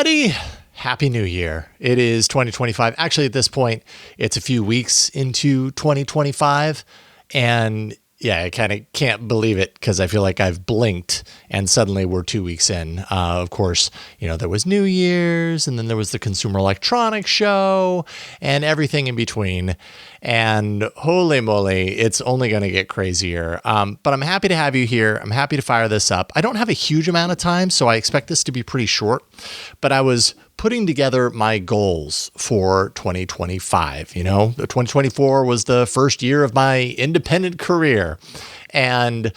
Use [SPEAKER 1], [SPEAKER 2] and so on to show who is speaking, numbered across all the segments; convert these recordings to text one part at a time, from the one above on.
[SPEAKER 1] everybody. Happy New Year. It is 2025. Actually, at this point, it's a few weeks into 2025. And yeah, I kind of can't believe it because I feel like I've blinked and suddenly we're 2 weeks in. Of course, there was New Year's and then there was the Consumer Electronics Show and everything in between. And holy moly, it's only going to get crazier. But I'm happy to have you here. I'm happy to fire this up. I don't have a huge amount of time, so I expect this to be pretty short. But I was putting together my goals for 2025. The 2024 was the first year of my independent career, and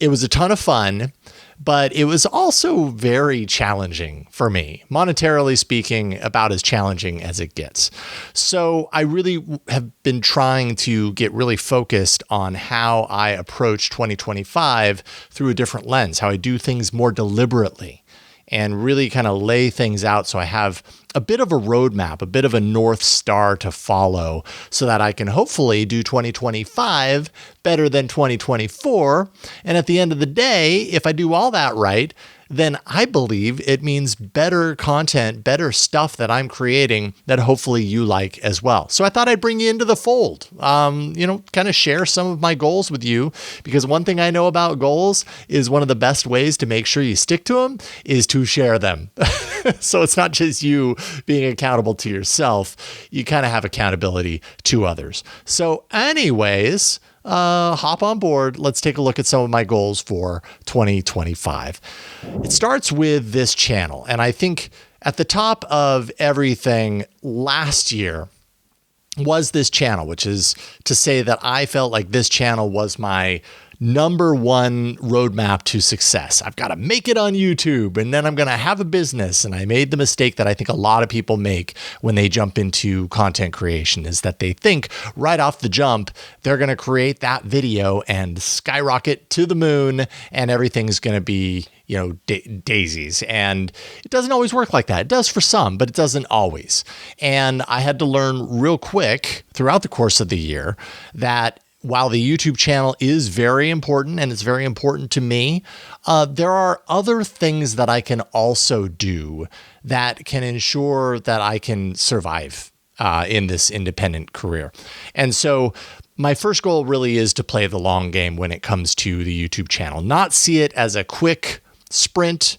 [SPEAKER 1] it was a ton of fun, but it was also very challenging for me, monetarily speaking, about as challenging as it gets. So I really have been trying to get really focused on how I approach 2025 through a different lens, how I do things more deliberately, and really kind of lay things out so I have a bit of a roadmap, a bit of a North Star to follow so that I can hopefully do 2025 better than 2024. And at the end of the day, if I do all that right, then I believe it means better content, better stuff that I'm creating that hopefully you like as well. So I thought I'd bring you into the fold, kind of share some of my goals with you, because one thing I know about goals is one of the best ways to make sure you stick to them is to share them. So it's not just you being accountable to yourself, you kind of have accountability to others. So anyways, hop on board. Let's take a look at some of my goals for 2025. It starts with this channel. And I think at the top of everything last year was this channel, which is to say that I felt like this channel was my number one roadmap to success. I've got to make it on YouTube and then I'm going to have a business. And I made the mistake that I think a lot of people make when they jump into content creation, is that they think right off the jump, they're going to create that video and skyrocket to the moon and everything's going to be, daisies. And it doesn't always work like that. It does for some, but it doesn't always. And I had to learn real quick throughout the course of the year that while the YouTube channel is very important and it's very important to me, there are other things that I can also do that can ensure that I can survive in this independent career. And so my first goal really is to play the long game when it comes to the YouTube channel, not see it as a quick sprint,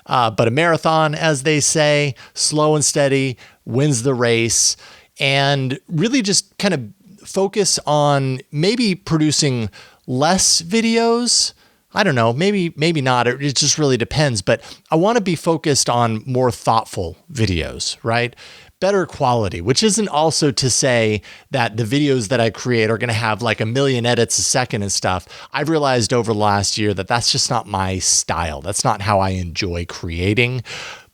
[SPEAKER 1] but a marathon, as they say, slow and steady, wins the race, and really just kind of focus on maybe producing less videos. I don't know, maybe not. It just really depends. But I want to be focused on more thoughtful videos, right? Better quality, which isn't also to say that the videos that I create are going to have like 1 million edits a second and stuff. I've realized over the last year that that's just not my style. That's not how I enjoy creating.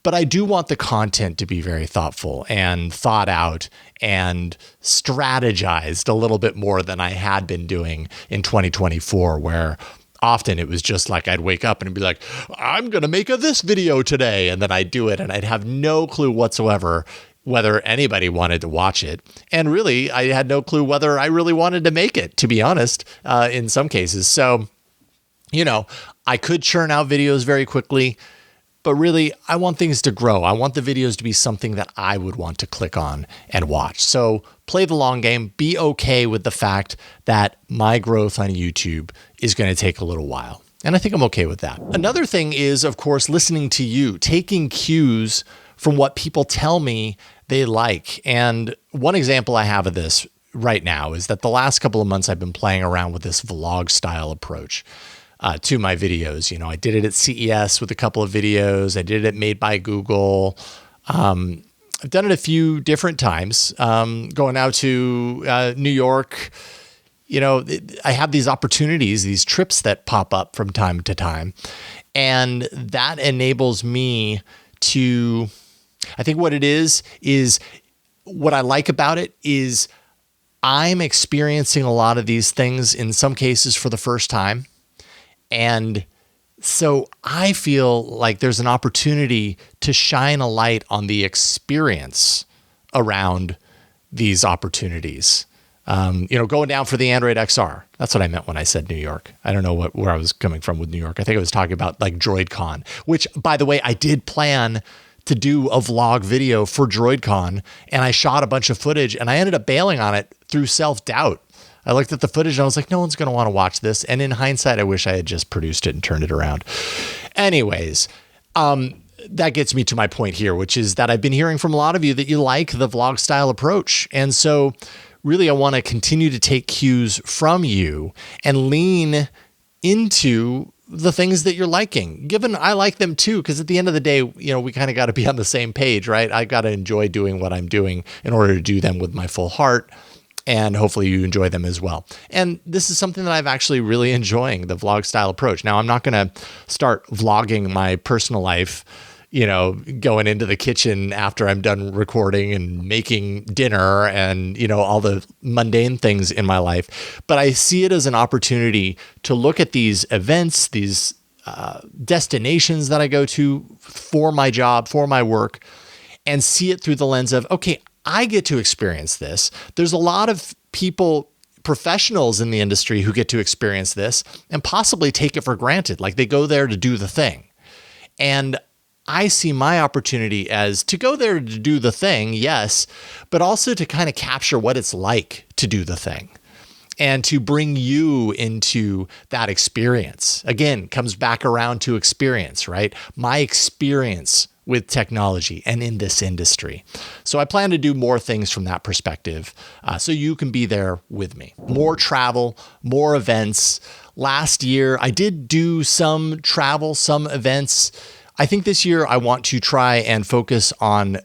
[SPEAKER 1] But I do want the content to be very thoughtful and thought out and strategized a little bit more than I had been doing in 2024, where often it was just like I'd wake up and be like, I'm going to make this video today. And then I'd do it and I'd have no clue whatsoever whether anybody wanted to watch it. And really, I had no clue whether I really wanted to make it, to be honest, in some cases. So, I could churn out videos very quickly. But really, I want things to grow. I want the videos to be something that I would want to click on and watch. So play the long game. Be okay with the fact that my growth on YouTube is going to take a little while. And I think I'm okay with that. Another thing is, of course, listening to you, taking cues from what people tell me they like. And one example I have of this right now is that the last couple of months I've been playing around with this vlog style approach to my videos. I did it at CES with a couple of videos. I did it at Made by Google. I've done it a few different times. Going out to New York, I have these opportunities, these trips that pop up from time to time. And that enables me to, I think what it is what I like about it is I'm experiencing a lot of these things in some cases for the first time. And so I feel like there's an opportunity to shine a light on the experience around these opportunities. Going down for the Android XR. That's what I meant when I said New York. I don't know where I was coming from with New York. I think I was talking about like DroidCon, which, by the way, I did plan to do a vlog video for DroidCon, and I shot a bunch of footage, and I ended up bailing on it through self-doubt. I looked at the footage and I was like, no one's going to want to watch this. And in hindsight, I wish I had just produced it and turned it around. Anyways, that gets me to my point here, which is that I've been hearing from a lot of you that you like the vlog style approach. And so really, I want to continue to take cues from you and lean into the things that you're liking, given I like them too, because at the end of the day, we kind of got to be on the same page, right? I got to enjoy doing what I'm doing in order to do them with my full heart. And hopefully you enjoy them as well. And this is something that I've actually really enjoying, the vlog style approach. Now, I'm not going to start vlogging my personal life, going into the kitchen after I'm done recording and making dinner and, all the mundane things in my life. But I see it as an opportunity to look at these events, these destinations that I go to for my job, for my work, and see it through the lens of, okay, I get to experience this. There's a lot of people, professionals in the industry who get to experience this and possibly take it for granted. Like they go there to do the thing. And I see my opportunity as to go there to do the thing, yes, but also to kind of capture what it's like to do the thing and to bring you into that experience. Again, comes back around to experience, right? My experience with technology and in this industry. So I plan to do more things from that perspective, so you can be there with me. More travel, more events. Last year, I did do some travel, some events. I think this year I want to try and focus on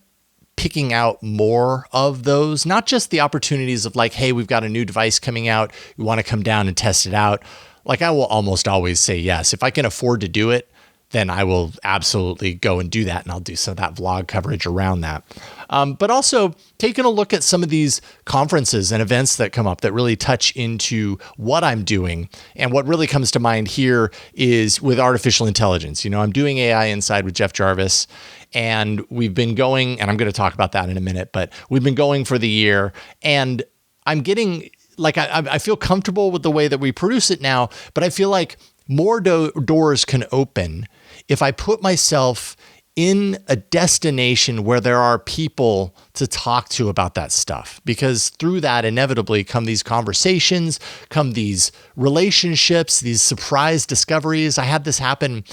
[SPEAKER 1] picking out more of those, not just the opportunities of like, hey, we've got a new device coming out. You want to come down and test it out. Like I will almost always say yes. If I can afford to do it, then I will absolutely go and do that. And I'll do some of that vlog coverage around that. But also taking a look at some of these conferences and events that come up that really touch into what I'm doing. And what really comes to mind here is with artificial intelligence. I'm doing AI Inside with Jeff Jarvis, and we've been going, and I'm going to talk about that in a minute, but we've been going for the year, and I'm getting, like, I feel comfortable with the way that we produce it now, but I feel like more doors can open if I put myself in a destination where there are people to talk to about that stuff, because through that inevitably come these conversations, come these relationships, these surprise discoveries. I had this happen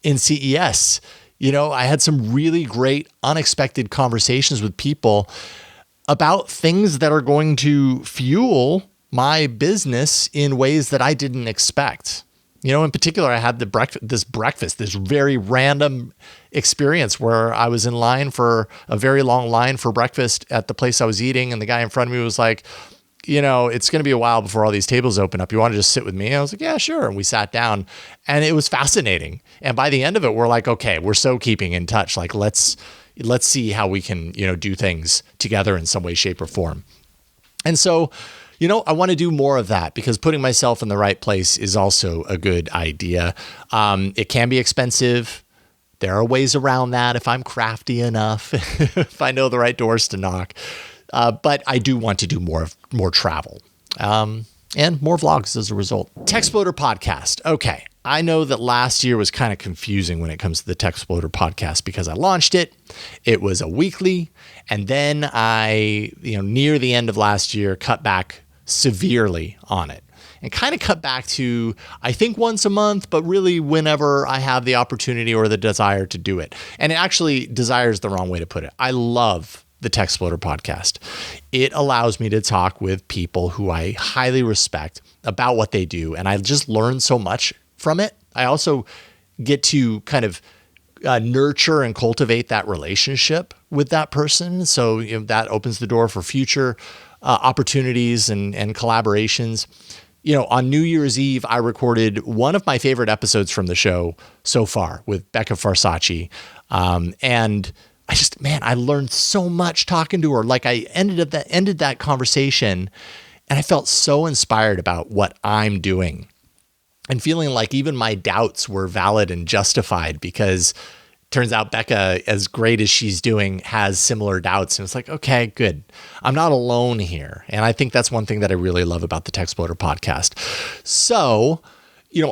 [SPEAKER 1] in CES. I had some really great unexpected conversations with people about things that are going to fuel my business in ways that I didn't expect. In particular, I had this very random experience where I was in line for a very long line for breakfast at the place I was eating. And the guy in front of me was like, it's going to be a while before all these tables open up. You want to just sit with me? I was like, yeah, sure. And we sat down and it was fascinating. And by the end of it, we're like, okay, we're so keeping in touch. Like, let's see how we can, do things together in some way, shape, or form. And so, I want to do more of that because putting myself in the right place is also a good idea. It can be expensive. There are ways around that if I'm crafty enough, if I know the right doors to knock. But I do want to do more travel and more vlogs as a result. Techsploder podcast. Okay. I know that last year was kind of confusing when it comes to the Techsploder podcast because I launched it. It was a weekly. And then I, near the end of last year, cut back severely on it and kind of cut back to, I think, once a month, but really whenever I have the opportunity or the desire to do it. And it actually, desire is the wrong way to put it. I love the Techsploder podcast. It allows me to talk with people who I highly respect about what they do. And I just learn so much from it. I also get to kind of nurture and cultivate that relationship with that person. So that opens the door for future opportunities and collaborations. On New Year's Eve, I recorded one of my favorite episodes from the show so far with Becca Farsacci. And I learned so much talking to her. Like I ended that conversation and I felt so inspired about what I'm doing and feeling like even my doubts were valid and justified because turns out Becca, as great as she's doing, has similar doubts. And it's like, okay, good. I'm not alone here. And I think that's one thing that I really love about the Techsploder podcast. So,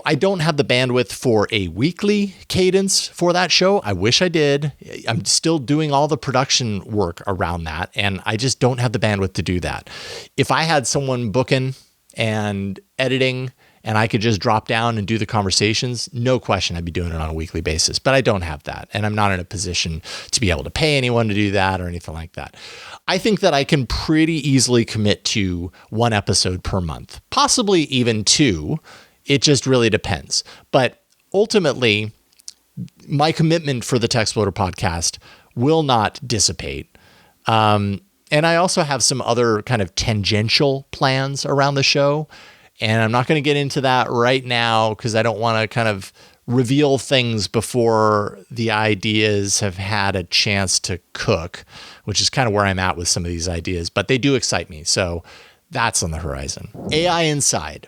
[SPEAKER 1] I don't have the bandwidth for a weekly cadence for that show. I wish I did. I'm still doing all the production work around that, and I just don't have the bandwidth to do that. If I had someone booking and editing and I could just drop down and do the conversations, no question, I'd be doing it on a weekly basis. But I don't have that, and I'm not in a position to be able to pay anyone to do that or anything like that. I think that I can pretty easily commit to one episode per month, possibly even two. It just really depends. But ultimately, my commitment for the Techsploder podcast will not dissipate. And I also have some other kind of tangential plans around the show. And I'm not going to get into that right now because I don't want to kind of reveal things before the ideas have had a chance to cook, which is kind of where I'm at with some of these ideas. But they do excite me. So that's on the horizon. AI Inside,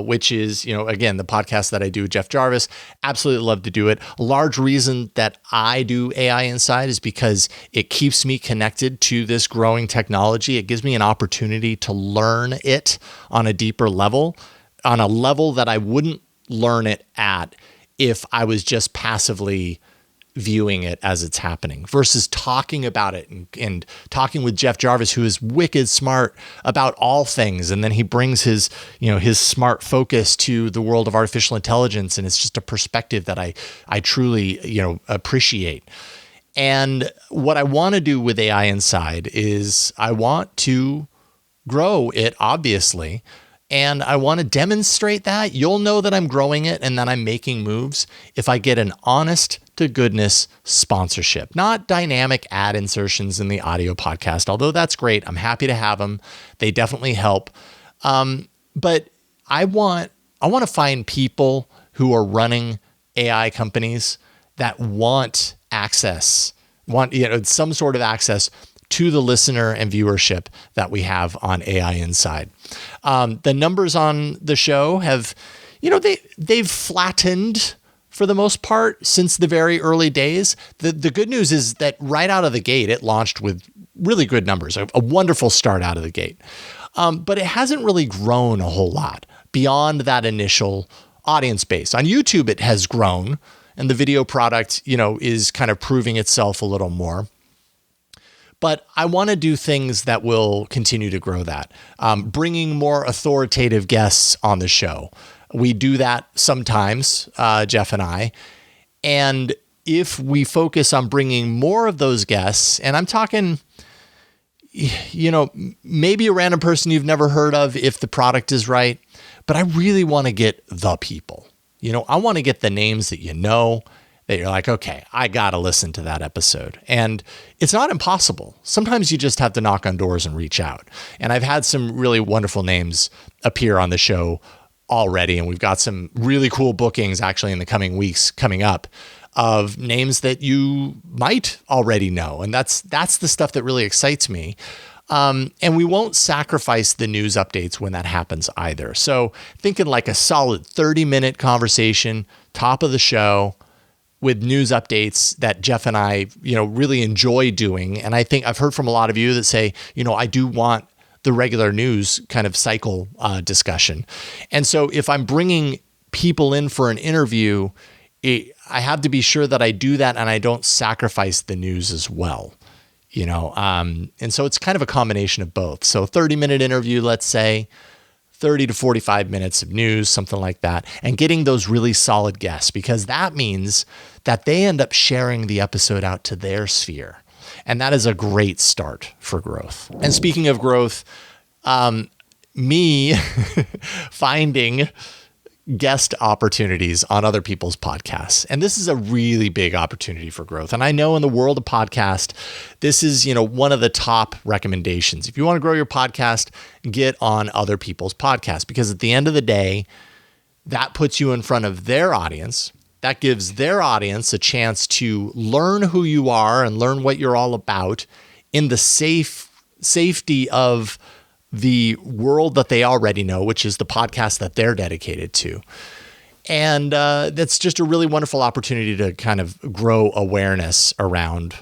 [SPEAKER 1] which is, again, the podcast that I do with Jeff Jarvis. Absolutely love to do it. A large reason that I do AI Inside is because it keeps me connected to this growing technology. It gives me an opportunity to learn it on a deeper level, on a level that I wouldn't learn it at if I was just passively viewing it as it's happening versus talking about it and talking with Jeff Jarvis, who is wicked smart about all things. And then he brings his smart focus to the world of artificial intelligence. And it's just a perspective that I truly, appreciate. And what I want to do with AI Inside is I want to grow it, obviously. And I want to demonstrate that. You'll know that I'm growing it and that I'm making moves if I get an honest to goodness sponsorship, not dynamic ad insertions in the audio podcast. Although that's great. I'm happy to have them. They definitely help. But I want to find people who are running AI companies that want some sort of access to the listener and viewership that we have on AI Inside. The numbers on the show have, they've flattened for the most part since the very early days. The good news is that right out of the gate, it launched with really good numbers, a wonderful start out of the gate. But it hasn't really grown a whole lot beyond that initial audience base. On YouTube, it has grown, and the video product, is kind of proving itself a little more. But I want to do things that will continue to grow that. Bringing more authoritative guests on the show. We do that sometimes, Jeff and I. And if we focus on bringing more of those guests, and I'm talking, maybe a random person you've never heard of if the product is right, but I really want to get the people. I want to get the names that that you're like, okay, I got to listen to that episode. And it's not impossible. Sometimes you just have to knock on doors and reach out. And I've had some really wonderful names appear on the show already. And we've got some really cool bookings actually in the coming weeks coming up of names that you might already know. And that's the stuff that really excites me. And we won't sacrifice the news updates when that happens either. So thinking like a solid 30-minute conversation, top of the show, with news updates that Jeff and I, really enjoy doing. And I think I've heard from a lot of you that say, I do want the regular news kind of cycle discussion. And so if I'm bringing people in for an interview, I have to be sure that I do that and I don't sacrifice the news as well. And so it's kind of a combination of both. So 30-minute interview, let's say, 30 to 45 minutes of news, something like that, and getting those really solid guests, because that means that they end up sharing the episode out to their sphere. And that is a great start for growth. And speaking of growth, me finding guest opportunities on other people's podcasts. And this is a really big opportunity for growth. And I know in the world of podcast, this is, one of the top recommendations. If you want to grow your podcast, get on other people's podcasts, because at the end of the day, that puts you in front of their audience. That gives their audience a chance to learn who you are and learn what you're all about in the safety of the world that they already know, which is the podcast that they're dedicated to. And that's just a really wonderful opportunity to kind of grow awareness around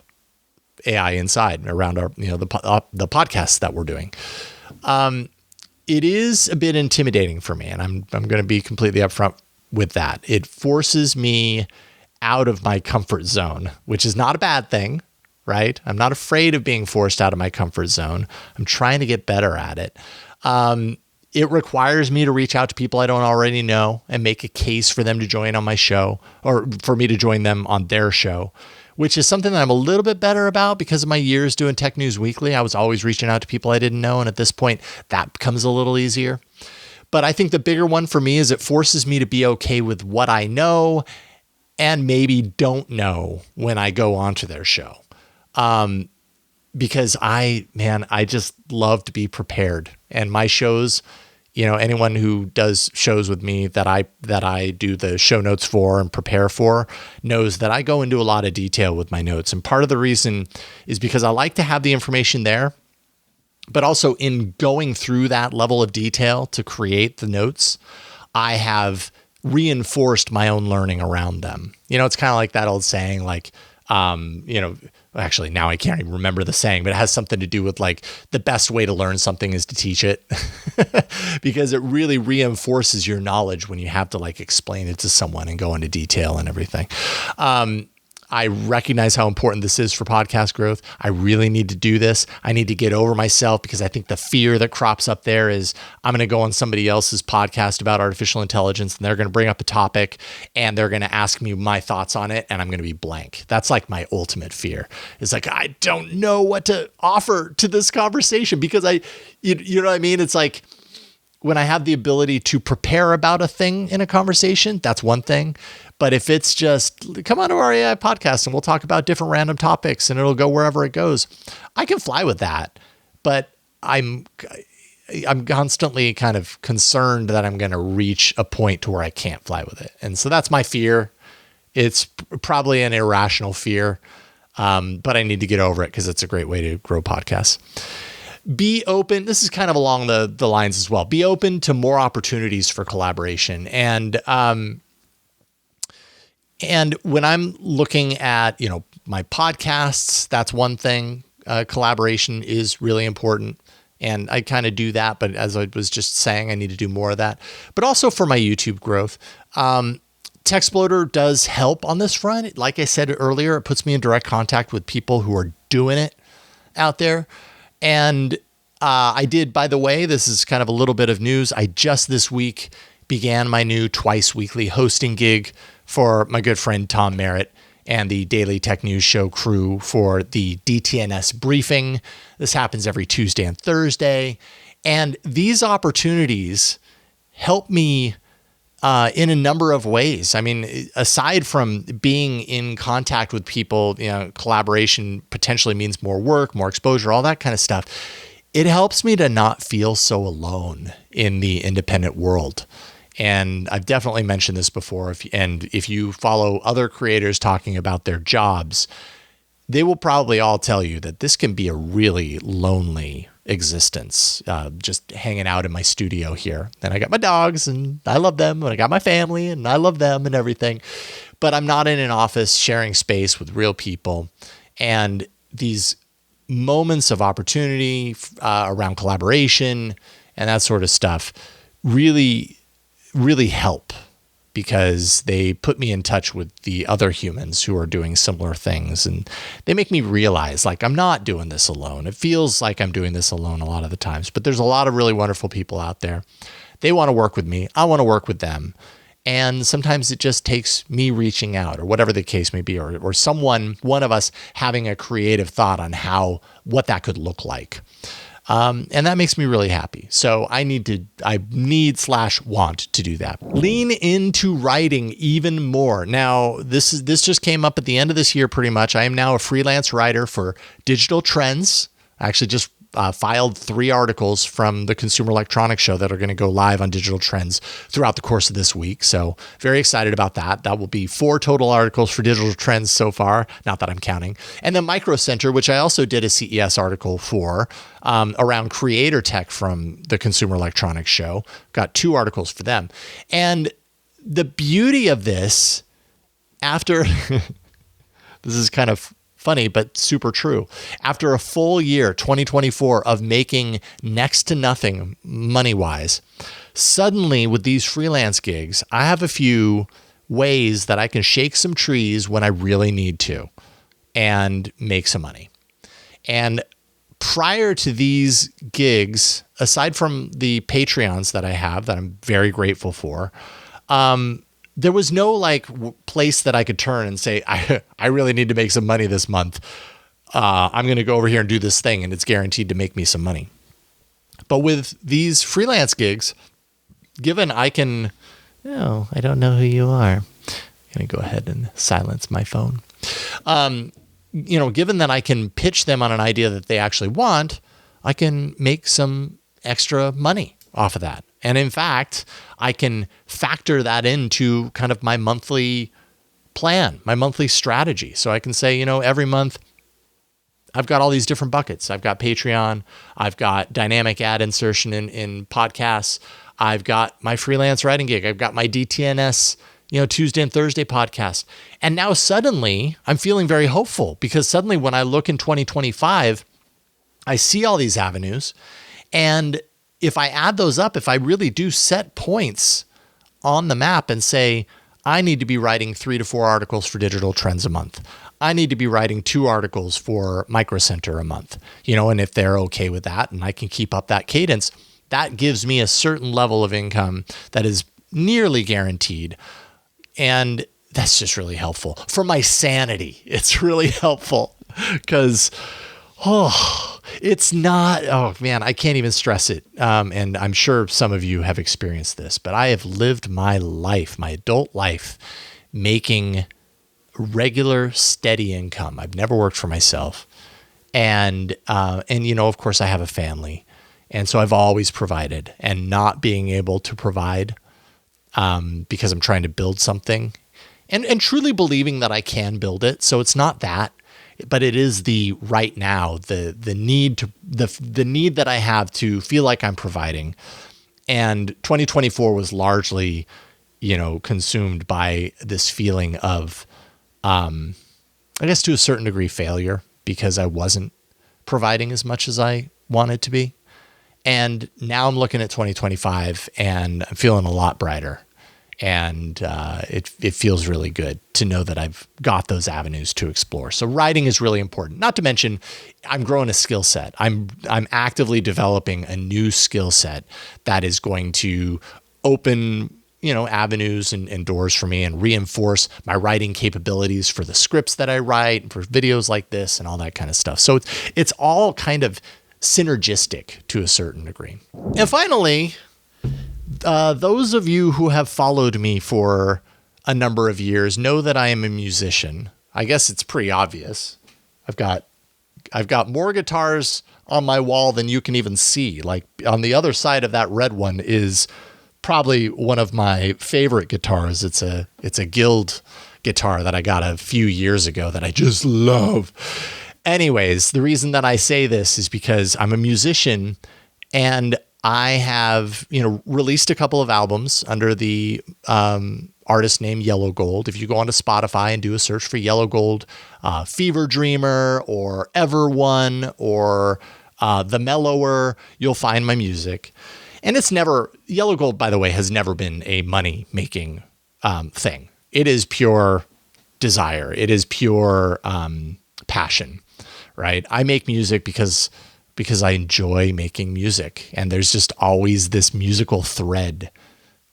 [SPEAKER 1] AI Inside, around our, the podcasts that we're doing. It is a bit intimidating for me, and I'm going to be completely upfront with that. It forces me out of my comfort zone, which is not a bad thing, right? I'm not afraid of being forced out of my comfort zone. I'm trying to get better at it. It requires me to reach out to people I don't already know and make a case for them to join on my show, or for me to join them on their show, which is something that I'm a little bit better about because of my years doing Tech News Weekly. I was always reaching out to people I didn't know. And at this point, that becomes a little easier. But I think the bigger one for me is it forces me to be okay with what I know and maybe don't know when I go onto their show. Because I just love to be prepared. And my shows, anyone who does shows with me that I do the show notes for and prepare for knows that I go into a lot of detail with my notes. And part of the reason is because I like to have the information there, but also in going through that level of detail to create the notes, I have reinforced my own learning around them. It's kind of like that old saying, like, actually now I can't even remember the saying, but it has something to do with like the best way to learn something is to teach it because it really reinforces your knowledge when you have to like explain it to someone and go into detail and everything. I recognize how important this is for podcast growth. I really need to do this. I need to get over myself because I think the fear that crops up there is I'm going to go on somebody else's podcast about artificial intelligence and they're going to bring up a topic and they're going to ask me my thoughts on it and I'm going to be blank. That's like my ultimate fear. It's like, I don't know what to offer to this conversation because you know what I mean? It's like when I have the ability to prepare about a thing in a conversation, that's one thing. But if it's just come on to our AI podcast and we'll talk about different random topics and it'll go wherever it goes, I can fly with that. But I'm constantly kind of concerned that I'm going to reach a point to where I can't fly with it. And so that's my fear. It's probably an irrational fear, but I need to get over it because it's a great way to grow podcasts. Be open. This is kind of along the lines as well. Be open to more opportunities for collaboration. And when I'm looking at, my podcasts, that's one thing. Collaboration is really important. And I kind of do that. But as I was just saying, I need to do more of that. But also for my YouTube growth. Techsploder does help on this front. Like I said earlier, it puts me in direct contact with people who are doing it out there. And I did, by the way, this is kind of a little bit of news. I just this week began my new twice weekly hosting gig for my good friend Tom Merritt and the Daily Tech News Show crew for the DTNS briefing. This happens every Tuesday and Thursday. And these opportunities help me in a number of ways. I mean, aside from being in contact with people, collaboration potentially means more work, more exposure, all that kind of stuff. It helps me to not feel so alone in the independent world. And I've definitely mentioned this before. If you follow other creators talking about their jobs, they will probably all tell you that this can be a really lonely existence, just hanging out in my studio here. And I got my dogs and I love them, and I got my family and I love them and everything. But I'm not in an office sharing space with real people. And these moments of opportunity around collaboration and that sort of stuff really help because they put me in touch with the other humans who are doing similar things. And they make me realize, like, I'm not doing this alone. It feels like I'm doing this alone a lot of the times, but there's a lot of really wonderful people out there. They want to work with me. I want to work with them. And sometimes it just takes me reaching out or whatever the case may be, or one of us having a creative thought on what that could look like. And that makes me really happy. So I need / want to do that. Lean into writing even more. Now, this just came up at the end of this year pretty much. I am now a freelance writer for Digital Trends. I actually just filed 3 articles from the Consumer Electronics Show that are going to go live on Digital Trends throughout the course of this week. So very excited about that. That will be 4 total articles for Digital Trends so far. Not that I'm counting. And then Micro Center, which I also did a CES article for around creator tech from the Consumer Electronics Show. Got 2 articles for them. And the beauty of this, after this is kind of funny, but super true. After a full year, 2024, of making next to nothing money-wise, Suddenly with these freelance gigs, I have a few ways that I can shake some trees when I really need to and make some money. And prior to these gigs, aside from the Patreons that I have that I'm very grateful for, there was no like place that I could turn and say, I really need to make some money this month. I'm going to go over here and do this thing and it's guaranteed to make me some money. But with these freelance gigs, given I can, I don't know who you are. I'm going to go ahead and silence my phone. Given that I can pitch them on an idea that they actually want, I can make some extra money off of that. And in fact, I can factor that into kind of my monthly plan, my monthly strategy. So I can say, every month I've got all these different buckets. I've got Patreon. I've got dynamic ad insertion in podcasts. I've got my freelance writing gig. I've got my DTNS, Tuesday and Thursday podcast. And now suddenly I'm feeling very hopeful because suddenly when I look in 2025, I see all these avenues. And if I add those up, if I really do set points on the map and say, I need to be writing 3 to 4 articles for Digital Trends a month. I need to be writing 2 articles for Micro Center a month, and if they're okay with that and I can keep up that cadence, that gives me a certain level of income that is nearly guaranteed. And that's just really helpful for my sanity. It's really helpful because, it's not, I can't even stress it. And I'm sure some of you have experienced this, but I have lived my life, my adult life, making regular, steady income. I've never worked for myself. And of course I have a family. And so I've always provided, and not being able to provide because I'm trying to build something and truly believing that I can build it. So it's not that, but it is the right now, the need that I have to feel like I'm providing. And 2024 was largely, consumed by this feeling of, I guess to a certain degree, failure because I wasn't providing as much as I wanted to be. And now I'm looking at 2025 and I'm feeling a lot brighter. And it feels really good to know that I've got those avenues to explore. So writing is really important. Not to mention, I'm growing a skill set. I'm actively developing a new skill set that is going to open, avenues and doors for me and reinforce my writing capabilities for the scripts that I write, for videos like this and all that kind of stuff. So it's all kind of synergistic to a certain degree. And finally, those of you who have followed me for a number of years know that I am a musician. I guess it's pretty obvious. I've got more guitars on my wall than you can even see. Like on the other side of that red one is probably one of my favorite guitars. It's a Guild guitar that I got a few years ago that I just love. Anyways, the reason that I say this is because I'm a musician and I have, released a couple of albums under the artist name Yellowgold. If you go onto Spotify and do a search for Yellowgold, Fever Dreamer or Ever One or The Mellower, you'll find my music. And Yellowgold, by the way, has never been a money-making thing. It is pure desire. It is pure passion, right? I make music because I enjoy making music, and there's just always this musical thread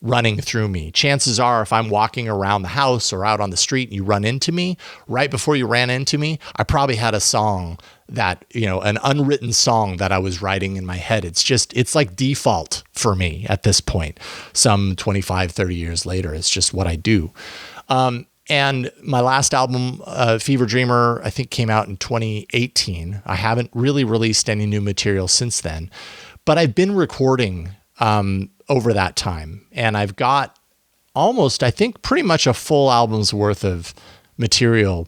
[SPEAKER 1] running through me. Chances are, if I'm walking around the house or out on the street and you run into me, right before you ran into me, I probably had a song that, an unwritten song that I was writing in my head. It's like default for me at this point. Some 25, 30 years later, it's just what I do. And my last album, Fever Dreamer, I think came out in 2018. I haven't really released any new material since then, but I've been recording over that time. And I've got almost, I think, pretty much a full album's worth of material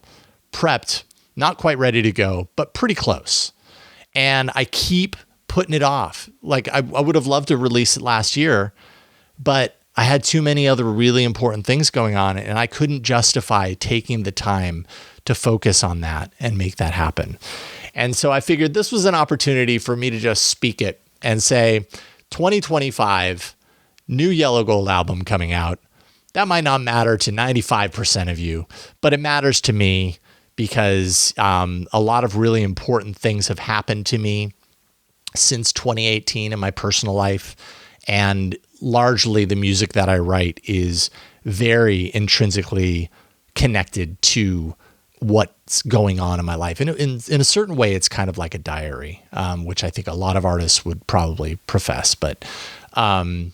[SPEAKER 1] prepped, not quite ready to go, but pretty close. And I keep putting it off. Like I would have loved to release it last year, but I had too many other really important things going on, and I couldn't justify taking the time to focus on that and make that happen. And so I figured this was an opportunity for me to just speak it and say, 2025 new Yellowgold album coming out. That might not matter to 95% of you, but it matters to me because a lot of really important things have happened to me since 2018 in my personal life. And largely the music that I write is very intrinsically connected to what's going on in my life. And in a certain way, it's kind of like a diary, which I think a lot of artists would probably profess. But, and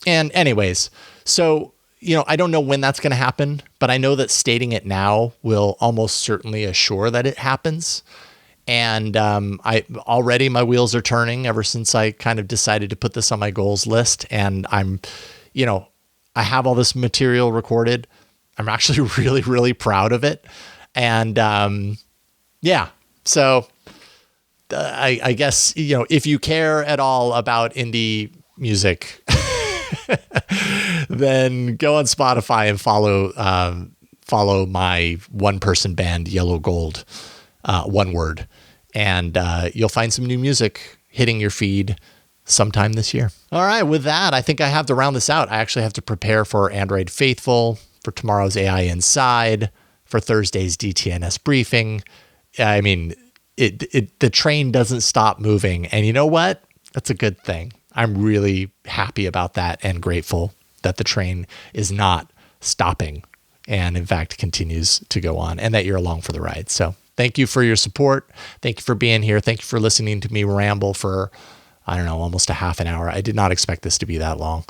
[SPEAKER 1] anyways, so, I don't know when that's going to happen, but I know that stating it now will almost certainly assure that it happens. And already my wheels are turning ever since I kind of decided to put this on my goals list. And I'm, I have all this material recorded. I'm actually really, really proud of it. And so I guess, if you care at all about indie music, then go on Spotify and follow my one-person band Yellowgold, one word, and you'll find some new music hitting your feed sometime this year. All right, with that, I think I have to round this out. I actually have to prepare for Android Faithful, for tomorrow's AI Inside, for Thursday's DTNS briefing. I mean, the train doesn't stop moving, and you know what? That's a good thing. I'm really happy about that and grateful that the train is not stopping and in fact continues to go on and that you're along for the ride. So thank you for your support. Thank you for being here. Thank you for listening to me ramble for, I don't know, almost a half an hour. I did not expect this to be that long.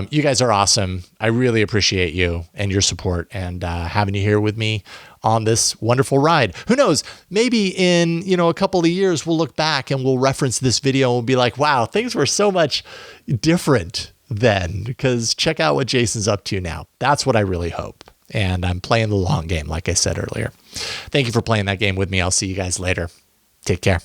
[SPEAKER 1] You guys are awesome. I really appreciate you and your support and having you here with me on this wonderful ride. Who knows? Maybe in, a couple of years, we'll look back and we'll reference this video and we'll be like, wow, things were so much different then, because check out what Jason's up to now. That's what I really hope. And I'm playing the long game, like I said earlier. Thank you for playing that game with me. I'll see you guys later. Take care.